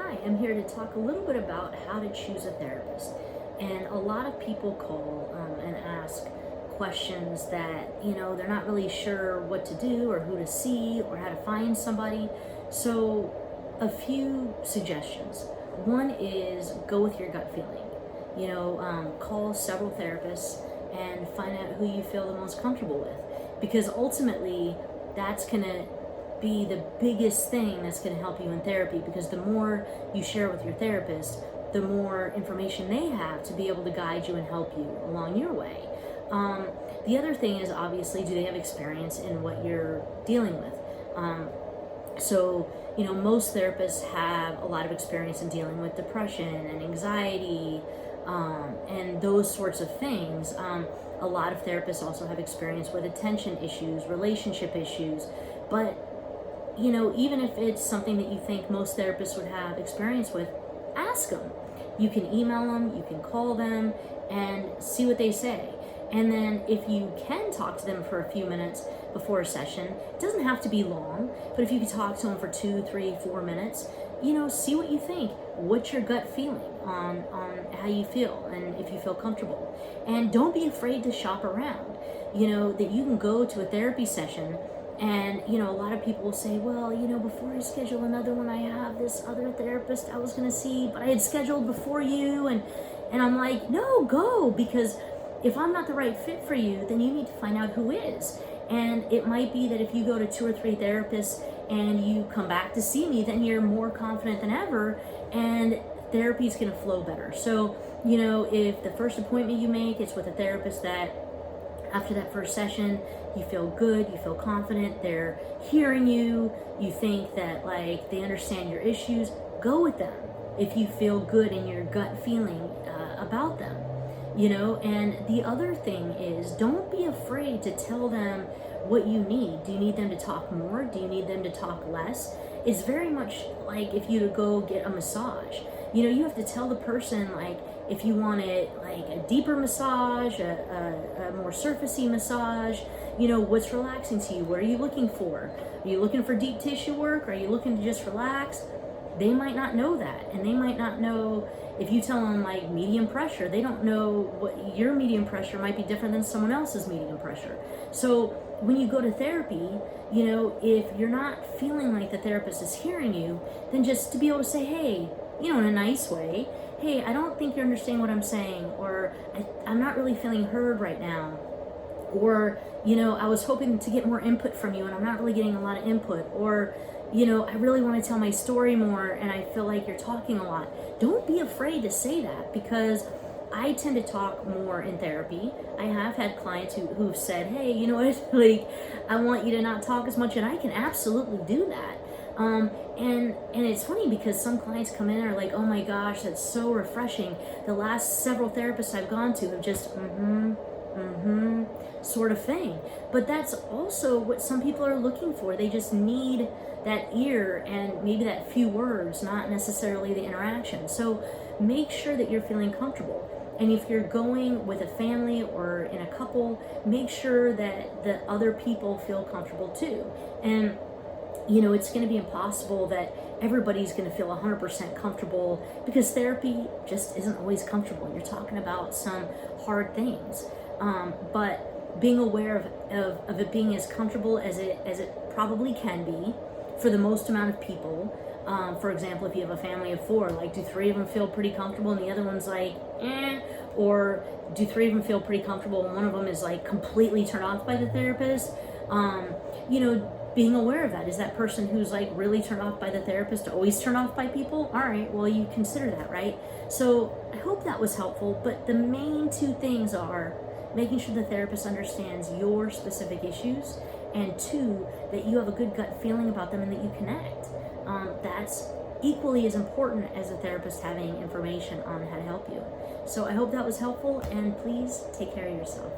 Hi, I'm here to talk a little bit about how to choose a therapist. And a lot of people call and ask questions that, they're not really sure what to do or who to see or how to find somebody. So, a few suggestions. One is go with your gut feeling. Call several therapists and find out who you feel the most comfortable with. Because ultimately, that's going to be the biggest thing that's going to help you in therapy, because the more you share with your therapist, the more information they have to be able to guide you and help you along your way. The other thing is, obviously, do they have experience in what you're dealing with? Most therapists have a lot of experience in dealing with depression and anxiety, and those sorts of things. A lot of therapists also have experience with attention issues, relationship issues, but even if it's something that you think most therapists would have experience with, ask them. You can email them, you can call them, and see what they say. And then if you can talk to them for a few minutes before a session, it doesn't have to be long, but if you could talk to them for 2, 3, 4 minutes, see what you think. What's your gut feeling on how you feel and if you feel comfortable. And don't be afraid to shop around. That you can go to a therapy session and, a lot of people will say, well, before I schedule another one, I have this other therapist I was going to see, but I had scheduled before you. And I'm like, no, go, because if I'm not the right fit for you, then you need to find out who is. And it might be that if you go to 2 or 3 therapists and you come back to see me, then you're more confident than ever and therapy is going to flow better. So, if the first appointment you make is with a therapist that after that first session, you feel good, you feel confident, they're hearing you, you think that they understand your issues, go with them if you feel good in your gut feeling about them. And the other thing is, don't be afraid to tell them what you need. Do you need them to talk more? Do you need them to talk less? It's very much like if you to go get a massage. You have to tell the person, if you want it a deeper massage, a more surfacey massage, what's relaxing to you? What are you looking for? Are you looking for deep tissue work? Are you looking to just relax? They might not know that, and they might not know. If you tell them medium pressure, they don't know what your medium pressure might be different than someone else's medium pressure. So when you go to therapy, if you're not feeling like the therapist is hearing you, then just to be able to say, hey, in a nice way, hey, I don't think you understand what I'm saying, or I'm not really feeling heard right now, or, I was hoping to get more input from you and I'm not really getting a lot of input, or, I really want to tell my story more and I feel like you're talking a lot. Don't be afraid to say that, because I tend to talk more in therapy. I have had clients who've said, hey, you know what, I want you to not talk as much, and I can absolutely do that. And it's funny because some clients come in and are like, oh my gosh, that's so refreshing. The last several therapists I've gone to have just sort of thing. But that's also what some people are looking for. They just need that ear and maybe that few words, not necessarily the interaction. So make sure that you're feeling comfortable. And if you're going with a family or in a couple, make sure that the other people feel comfortable too. And it's going to be impossible that everybody's going to feel 100% comfortable, because therapy just isn't always comfortable. You're talking about some hard things. But being aware of it being as comfortable as it probably can be for the most amount of people. For example, if you have a family of 4, do 3 of them feel pretty comfortable and the other one's eh? Or do 3 of them feel pretty comfortable and one of them is completely turned off by the therapist? Being aware of that. Is that person who's really turned off by the therapist always turned off by people? All right, well, you consider that, right? So I hope that was helpful, but the main 2 things are making sure the therapist understands your specific issues, and 2, that you have a good gut feeling about them and that you connect. That's equally as important as a therapist having information on how to help you. So I hope that was helpful, and please take care of yourself.